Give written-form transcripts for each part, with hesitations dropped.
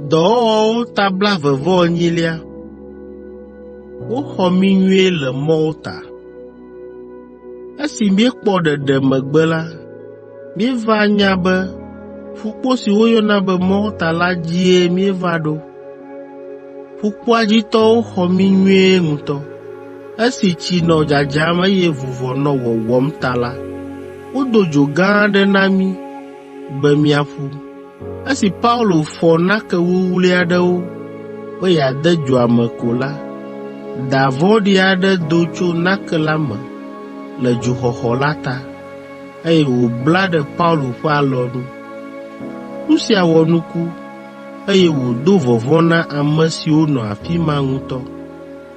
Dɔwɔwɔwo tabla vevɔ-enyilia. Woxɔ mí nyuie le Malta. Esi míekpɔ ɖeɖe megbe la, míeva nya be ƒukpo si woyɔna be Malta la dzie míeva ɖo. Ƒukpoa dzi tɔwo xɔ mí nyuie ŋutɔ. Esi tsi nɔ dzadzam eye vuvɔ nɔ wɔwɔm ta la, wodo dzo gã aɖe na mí be míaƒu. Esi Paulo fɔ nake wuwlui aɖewo be yeade dzoa me ko la, da vɔ̃ɖi aɖe do tso nake la me le dzoxɔxɔ la ta, eye wòbla ɖe Paulo ƒe alɔnu. Nu sia wɔ nuku, eye wòdo vɔvɔ̃ na ame siwo nɔ afi ma ŋutɔ.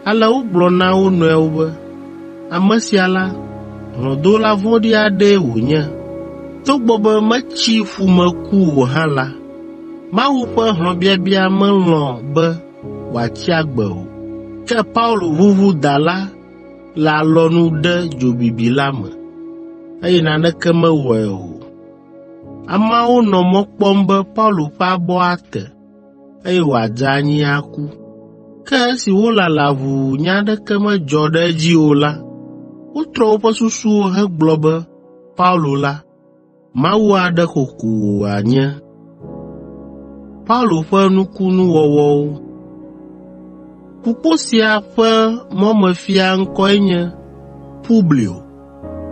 Ale wogblɔ na wo nɔewo be, ame sia la, hlɔ̃dola vɔ̃ɖi aɖee wònye. Togbɔ be metsi fu me ku o hã la, Mawu ƒe hlɔ̃biabia melɔ̃ be wòatsi agbe o. Ke Paulo ʋuʋu da la le alɔnu ɖe dzobibi la me, eye naneke mewɔe o. Ameawo nɔ mɔ kpɔm be Paulo ƒe abɔ ate, eye wòadze anyi aku. Ke esi wolala ʋuu nya aɖeke medzɔ ɖe edzi o la, wotrɔ woƒe susuwo hegblɔ be Paulo la, mawu aɖe xoko wòanye. Paulo ƒe nukunuwɔwɔwo. Ƒukpo sia ƒe mɔmefia ŋkɔe nye Publio.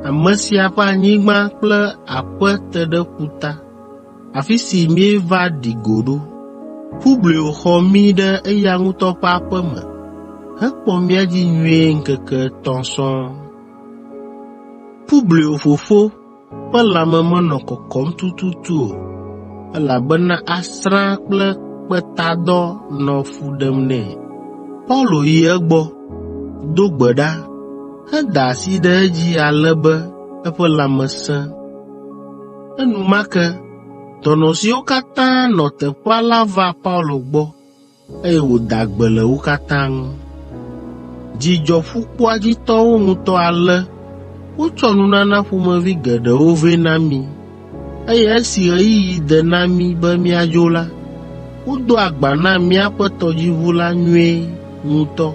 Ame sia ƒe anyigba kple aƒe te ɖe ƒuta, afi si míeva ɖi go ɖo. Publio xɔ mí ɖe eya ŋutɔ ƒe aƒe me, hekpɔ mía dzi nyuie ŋkeke 3 sɔŋ. Publio fofo ƒe lãme menɔ kɔkɔm tututu o, elabena asrã kple kpetadɔ nɔ fu ɖem nɛ. Paulo yi egbɔ, do gbe ɖa, heda asi ɖe edzi ale be eƒe lãme sẽ. Enumake, dɔnɔ siwo katã nɔ teƒea la va Paulo gbɔ, eye wòda gbe le wo katã ŋu. Dzidzɔ ƒukpoa dzi tɔwo ŋutɔ ale wotsɔ nunana ƒomevi geɖewo vɛ na mí, eye esi ɣeyiɣi de na mí be míadzo la, wodo agba na míaƒe tɔdziʋu la nyuie ŋutɔ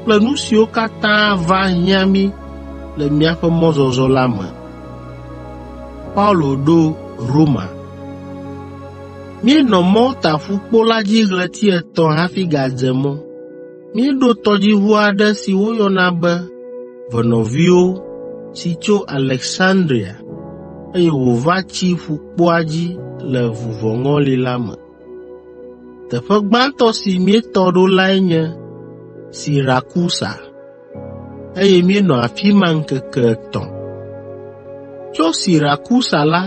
kple nu siwo katã va hiã mí le míaƒe mɔzɔzɔ la me. Paulo ɖo Roma. Míenɔ Malta ƒukpo la dzi ɣleti 3 hafi gadze mɔ. Míeɖo tɔdziʋu aɖe si woyɔna be Ʋɔnɔviwo si tso Alexandria, eye wòva tsi ƒukpoa dzi le vuvɔŋɔli la me. Teƒe gbãtɔ si míetɔ ɖo lae nye Sirakusa, eye míenɔ afi ma ŋkeke 3. Tso Sirakusa la,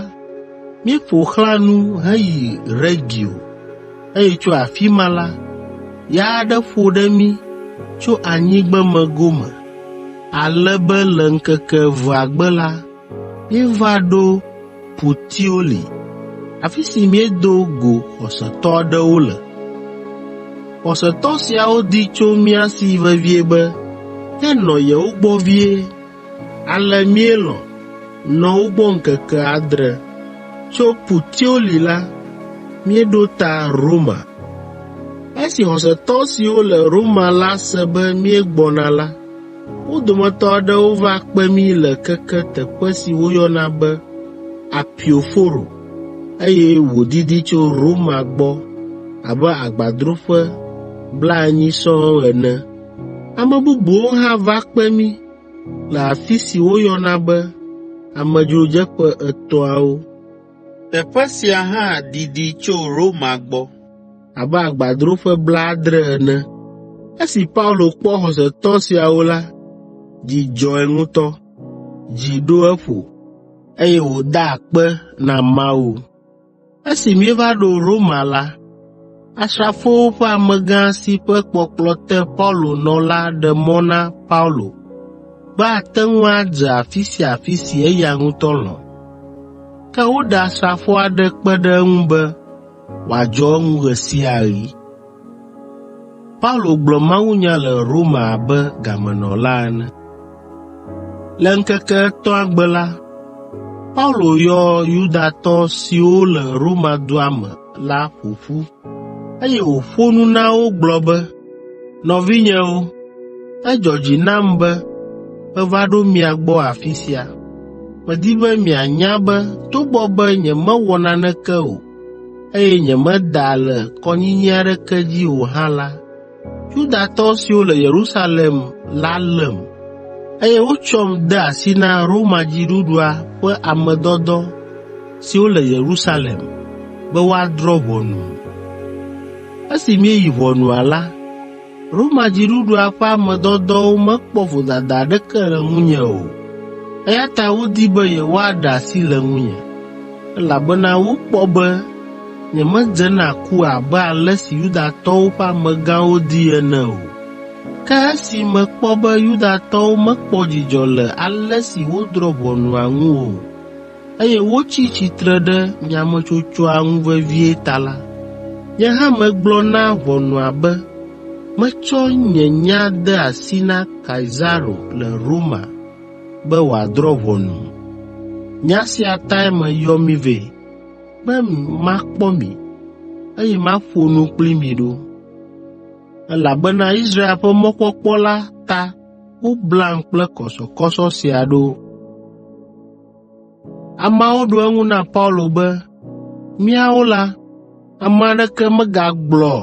míeƒo xlã nu heyi Regio, eye tso afi ma la, ya aɖe ƒo ɖe mí tso anyigbeme gome, ale be le ŋkeke 2 gbe la, míeva ɖo Puteoli, afi si míedo go xɔsetɔ aɖewo le. Xɔsetɔ siawo di tso mía si vevie be míanɔ yewo gbɔ vie, ale míelɔ̃ nɔ wo gbɔ ŋkeke 7. Tso Puteoli la, míeɖo ta Roma. Esi xɔsetɔ siwo le Roma la se be míegbɔna la, wo dometɔ aɖewo va kpe mí le keke teƒe si woyɔna be Apioforo, eye wòdidi tso Roma gbɔ abe agbadroƒe 80 sɔŋ ene. Ame bubuwo hã va kpe mí le afi si woyɔna be amedzrodzeƒe 3. Teƒe sia hã didi tso Roma gbɔ abe agbadroƒe 70 ene. Esi Paulo kpɔ xɔsetɔ siawo la, dzi dzɔe ŋutɔ, dzi ɖo eƒo, eye wòda akpe na Mawu. Esi míeva ɖo Roma la, asrafowo ƒe amegã si ƒe kpɔkplɔ te Paulo nɔ la ɖe mɔ na Paulo be ate ŋu adze afi sia afi si eya ŋutɔ lɔ̃. Ke woɖe asrafo aɖe kpe ɖe eŋu be wòadzɔ eŋu ɣe sia ɣi. Paulo gblɔ mawunya le Roma abe gamenɔla ene. Le ŋkeke 3 gbe la, Paulo yɔ Yudatɔ siwo le Roma dua me la ƒoƒu, eye wòƒo nu na wo gblɔ be, nɔvinyewo, edzɔ dzi nam be meva ɖo mia gbɔ afi sia. Medi be mianya be togbɔ be nyemewɔ naneke o, eye nyemeda le kɔnyinyi aɖeke dzi o hã la, Yudatɔ siwo le Yerusalem la lém, eye wotsɔm de asi na Roma dziɖuɖua ƒe ame dɔdɔ siwo le Yerusalem be woadrɔ̃ ʋɔnu. Esi míeyi ʋɔnua la, Roma dziɖuɖua ƒe ame dɔdɔwo mekpɔ vodada aɖeke le ŋunye o, eya ta wodi be yewoaɖe asi le ŋunye, elabena wokpɔ be nyemedze na ku abe ale si Yudatɔwo ƒe amegãwo di ene o. Ke esi mekpɔ be Yudatɔwo mekpɔ dzidzɔ le ale si wodrɔ̃ ʋɔnua ŋu o, eye wotsi tsitre ɖe nyametsotsoa ŋu vevie ta la, nye hã megblɔ na ʋɔnua be metsɔ nye nya de asi na Kaisaro le Roma be wòadrɔ̃ ʋɔnu. Nya sia tae meyɔ mi vɛ, be makpɔ mi, eye maƒo nu kpli mi ɖo. Elabena Israel ƒe mɔkpɔkpɔ la ta woblam kple kɔsɔkɔsɔ sia ɖo. Ameawo ɖo eŋu na Paulo be, míawo la, ame aɖeke megagblɔ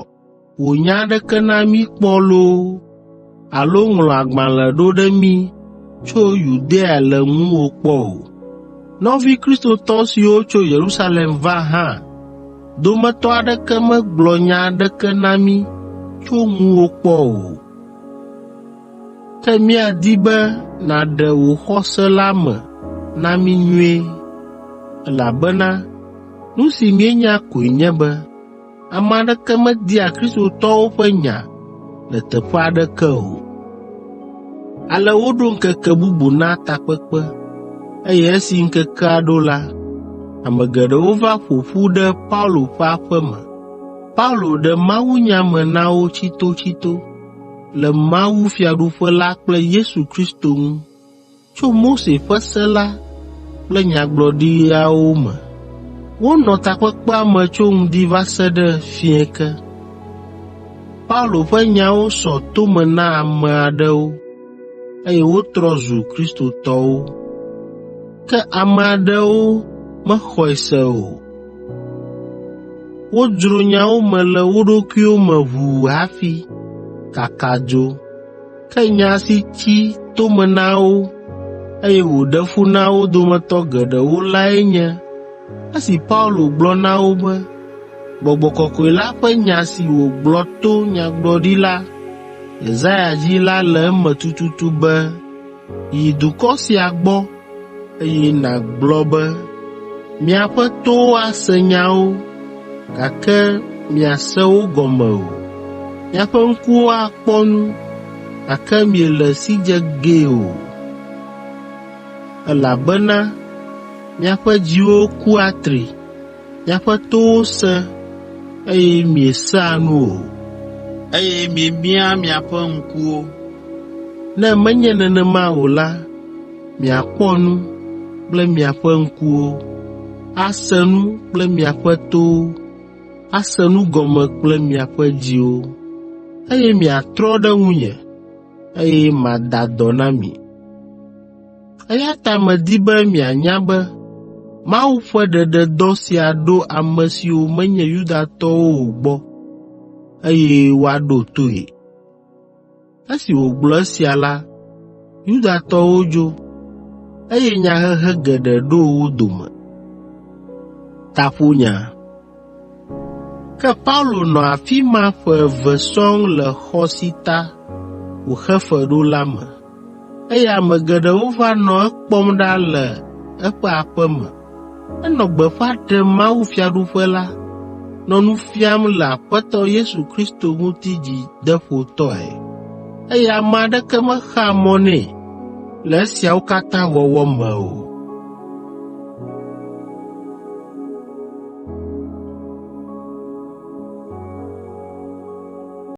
wò nya aɖeke na mí kpɔ loo, alo ŋlɔ agbalẽ ɖo ɖe mí tso Yudea le ŋuwò kpɔ o. Nɔvi kristotɔ siwo tso Yerusalem va hã, dometɔ aɖeke megblɔ nya aɖeke na mí tso ŋuwò kpɔ o. Ke míadi be nàɖe wò xɔse la me na mí nyuie, elabena nu si míenya koe nye be ame aɖeke media kristotɔwo ƒe nya le teƒe aɖeke o. Ale woɖo ŋkeke bubu na takpekpe, eye esi ŋkekea ɖo la, ame geɖewo va ƒo ƒu ɖe Paulo ƒe aƒe me. Paulo ɖe mawunya me na wo tsitotsito le Mawu fiaɖuƒe la kple Yesu Kristo ŋu, tso Mose ƒe se la kple nyagblɔɖiawo me. Wonɔ takpekpea me tso ŋdi va se ɖe fiẽ ke. Paulo ƒe nyawo sɔ tome na ame aɖewo, eye wotrɔ zu kristotɔwo. Ke ame aɖewo mexɔe se o. Wodzro nyawo me le wo ɖokuiwo me ʋuu hafi kaka dzo. Ke nya si tsi tome na wo, eye wòɖe fu na wo dometɔ geɖewo lae nye esi Paulo gblɔ na wo be Gbɔgbɔ Kɔkɔe la ƒe nya si wògblɔ to nyagblɔɖila Yesaya dzi la le eme tututu be, yi dukɔ sia gbɔ, eye nàgblɔ be, miaƒe towo ase nyawo, gake miase wo gɔme o. Miaƒe ŋkuwo akpɔ nu, gake miele si dze gee o. Elabena miaƒe dziwo ku atri, miaƒe towo se, eye miesea nu o, eye miebia miaƒe ŋkuwo. Ne menye nenema o la, miakpɔ nu kple miaƒe ŋkuwo, ase nu kple miaƒe towo, ase nu gɔme kple miaƒe dziwo, eye miatrɔ ɖe ŋunye, eye mada dɔ na mi. Eya ta medi be mianya be Mawu ƒe ɖeɖedɔ sia ɖo ame siwo menye Yudatɔwo o gbɔ, eye woaɖo toe. Esi wògblɔ esia la, Yudatɔwo dzo, eye nyahehe geɖe ɖo wo dome. Taƒonya. Ke Paulo nɔ afi ma ƒe 2 sɔŋ le xɔ si ta wòxe fe ɖo la me, eye ame geɖewo va nɔ ekpɔm ɖa le eƒe aƒe me. Enɔ gbeƒã ɖem Mawu fiaɖuƒe la, nɔ nu fiam le Aƒetɔ Yesu Kristo ŋuti dzideƒotɔe, eye ame aɖeke mexea mɔ nɛ le esiawo katã wɔwɔ me o.